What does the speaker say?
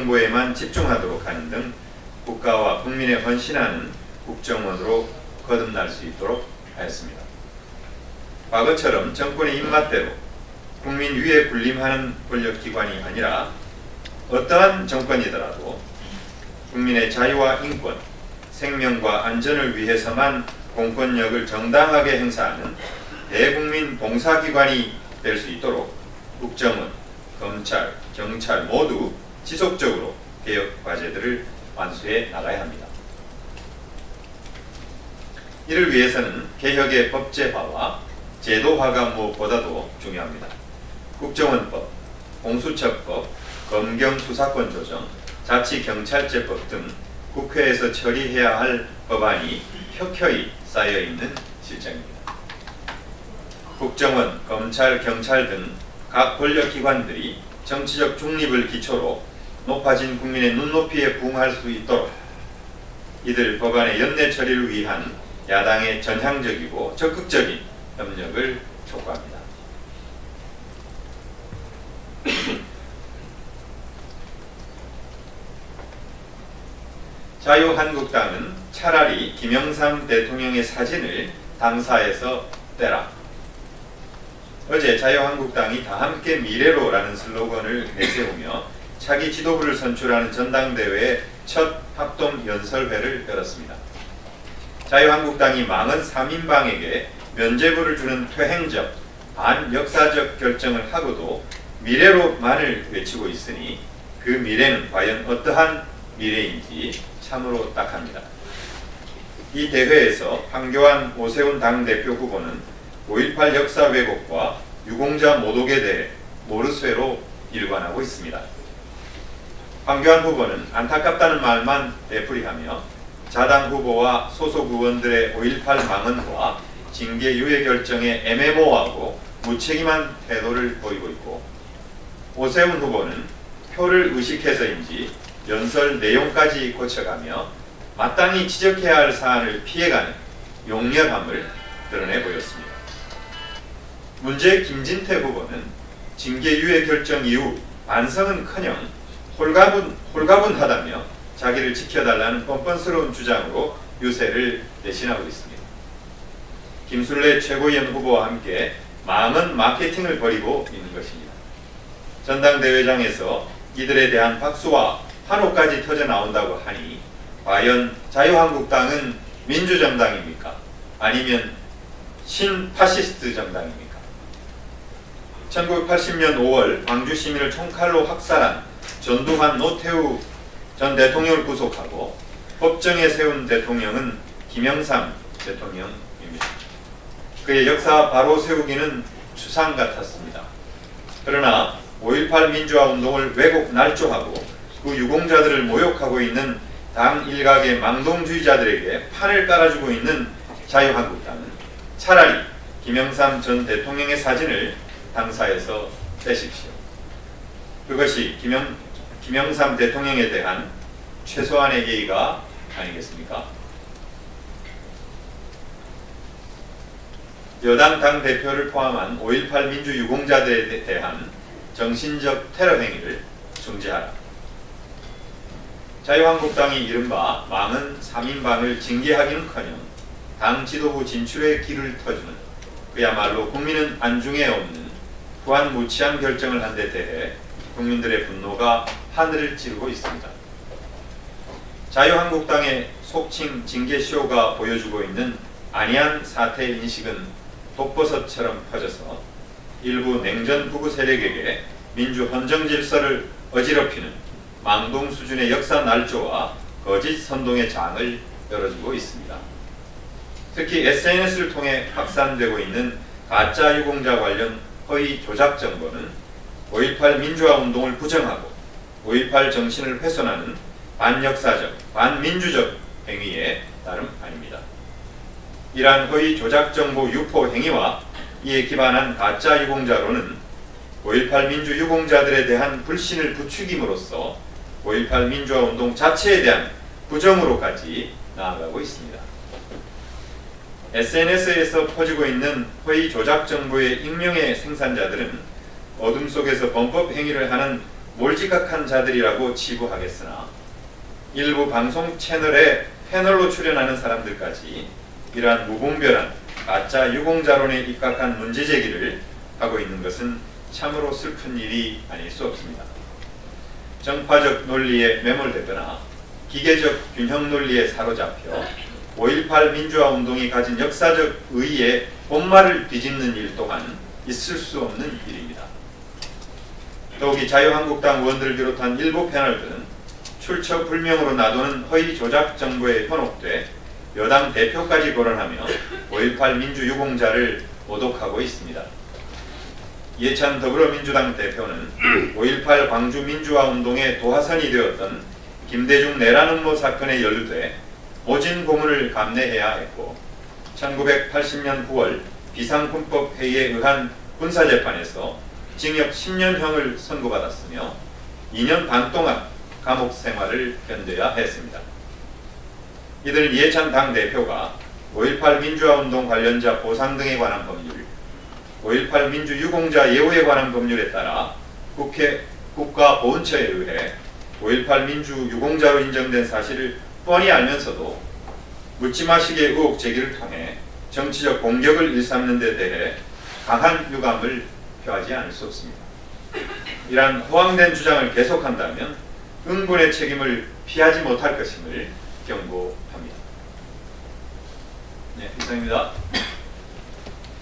정보에만 집중하도록 하는 등 국가와 국민에 헌신하는 국정원으로 거듭날 수 있도록 하였습니다. 과거처럼 정권의 입맛대로 국민 위에 군림하는 권력기관이 아니라 어떠한 정권이더라도 국민의 자유와 인권, 생명과 안전을 위해서만 공권력을 정당하게 행사하는 대국민 봉사기관이 될 수 있도록 국정원, 검찰, 경찰 모두 지속적으로 개혁 과제들을 완수해 나가야 합니다. 이를 위해서는 개혁의 법제화와 제도화가 무엇보다도 중요합니다. 국정원법, 공수처법, 검경수사권 조정, 자치경찰제법 등 국회에서 처리해야 할 법안이 켜켜이 쌓여있는 실정입니다. 국정원, 검찰, 경찰 등 각 권력기관들이 정치적 중립을 기초로 높아진 국민의 눈높이에 부응할 수 있도록 이들 법안의 연내 처리를 위한 야당의 전향적이고 적극적인 협력을 촉구합니다. 자유한국당은 차라리 김영삼 대통령의 사진을 당사에서 떼라. 어제 자유한국당이 다함께 미래로라는 슬로건을 내세우며 차기 지도부를 선출하는 전당대회의 첫 합동 연설회를 열었습니다. 자유한국당이 망은 3인방에게 면죄부를 주는 퇴행적, 반역사적 결정을 하고도 미래로만을 외치고 있으니 그 미래는 과연 어떠한 미래인지 참으로 딱합니다. 이 대회에서 황교안, 오세훈 당대표 후보는 5.18 역사 왜곡과 유공자 모독에 대해 모르쇠로 일관하고 있습니다. 황교안 후보는 안타깝다는 말만 되풀이하며 자당 후보와 소속 의원들의 5.18 망언과 징계 유예 결정에 애매모호하고 무책임한 태도를 보이고 있고, 오세훈 후보는 표를 의식해서인지 연설 내용까지 고쳐가며 마땅히 지적해야 할 사안을 피해가는 용렬함을 드러내 보였습니다. 문제의 김진태 후보는 징계 유예 결정 이후 반성은커녕 홀가분하다며 자기를 지켜달라는 뻔뻔스러운 주장으로 유세를 대신하고 있습니다. 김술래 최고위원 후보와 함께 망언 마케팅을 벌이고 있는 것입니다. 전당대회장에서 이들에 대한 박수와 환호까지 터져 나온다고 하니 과연 자유한국당은 민주정당입니까? 아니면 신파시스트 정당입니까? 1980년 5월 광주 시민을 총칼로 학살한 전두환 노태우 전 대통령을 구속하고 법정에 세운 대통령은 김영삼 대통령입니다. 그의 역사 바로 세우기는 추상 같았습니다. 그러나 5.18 민주화 운동을 왜곡 날조하고 그 유공자들을 모욕하고 있는 당 일각의 망동주의자들에게 판을 깔아주고 있는 자유한국당은 차라리 김영삼 전 대통령의 사진을 당사에서 떼십시오. 그것이 김영삼 대통령에 대한 최소한의 예의가 아니겠습니까? 여당 당대표를 포함한 5.18 민주유공자들에 대한 정신적 테러 행위를 중지하라. 자유한국당이 이른바 망은 3인방을 징계하기는커녕 당 지도부 진출의 길을 터주는 그야말로 국민은 안중에 없는 무한무치한 결정을 한 데 대해 국민들의 분노가 하늘을 찌르고 있습니다. 자유한국당의 속칭 징계쇼가 보여주고 있는 안이한 사태 인식은 독버섯처럼 퍼져서 일부 냉전 부부 세력에게 민주 헌정 질서를 어지럽히는 망동 수준의 역사 날조와 거짓 선동의 장을 열어주고 있습니다. 특히 SNS를 통해 확산되고 있는 가짜 유공자 관련 허위 조작 정보는 5.18 민주화 운동을 부정하고 5.18 정신을 훼손하는 반역사적, 반민주적 행위에 따름 아닙니다. 이러한 허위 조작 정보 유포 행위와 이에 기반한 가짜 유공자로는 5.18 민주 유공자들에 대한 불신을 부추김으로써 5.18 민주화 운동 자체에 대한 부정으로까지 나아가고 있습니다. SNS에서 퍼지고 있는 허위 조작 정보의 익명의 생산자들은 어둠 속에서 범법 행위를 하는 몰지각한 자들이라고 치부하겠으나 일부 방송 채널에 패널로 출연하는 사람들까지 이러한 무분별한 가짜 유공자론에 입각한 문제 제기를 하고 있는 것은 참으로 슬픈 일이 아닐 수 없습니다. 정파적 논리에 매몰되거나 기계적 균형 논리에 사로잡혀 5.18 민주화 운동이 가진 역사적 의의의 본말을 뒤집는 일 또한 있을 수 없는 일입니다. 더욱이 자유한국당 의원들을 비롯한 일부 패널들은 출처불명으로 놔두는 허위 조작 정보에 현혹돼 여당 대표까지 거론하며 5.18 민주유공자를 모독하고 있습니다. 이해찬 더불어민주당 대표는 5.18 광주 민주화운동의 도화선이 되었던 김대중 내란 음모 사건에 연루돼 모진 고문을 감내해야 했고 1980년 9월 비상군법 회의에 의한 군사재판에서 징역 10년형을 선고받았으며 2년 반 동안 감옥 생활을 견뎌야 했습니다. 이들은 이해찬 당대표가 5.18 민주화운동 관련자 보상 등에 관한 법률, 5.18 민주유공자 예우에 관한 법률에 따라 국가보훈처에 의해 5.18 민주유공자로 인정된 사실을 뻔히 알면서도 묻지마식의 의혹 제기를 통해 정치적 공격을 일삼는 데 대해 강한 유감을 표하지 않을 수 없습니다. 이러한 허황된 주장을 계속한다면 응분의 책임을 피하지 못할 것임을 경고합니다. 네, 이상입니다.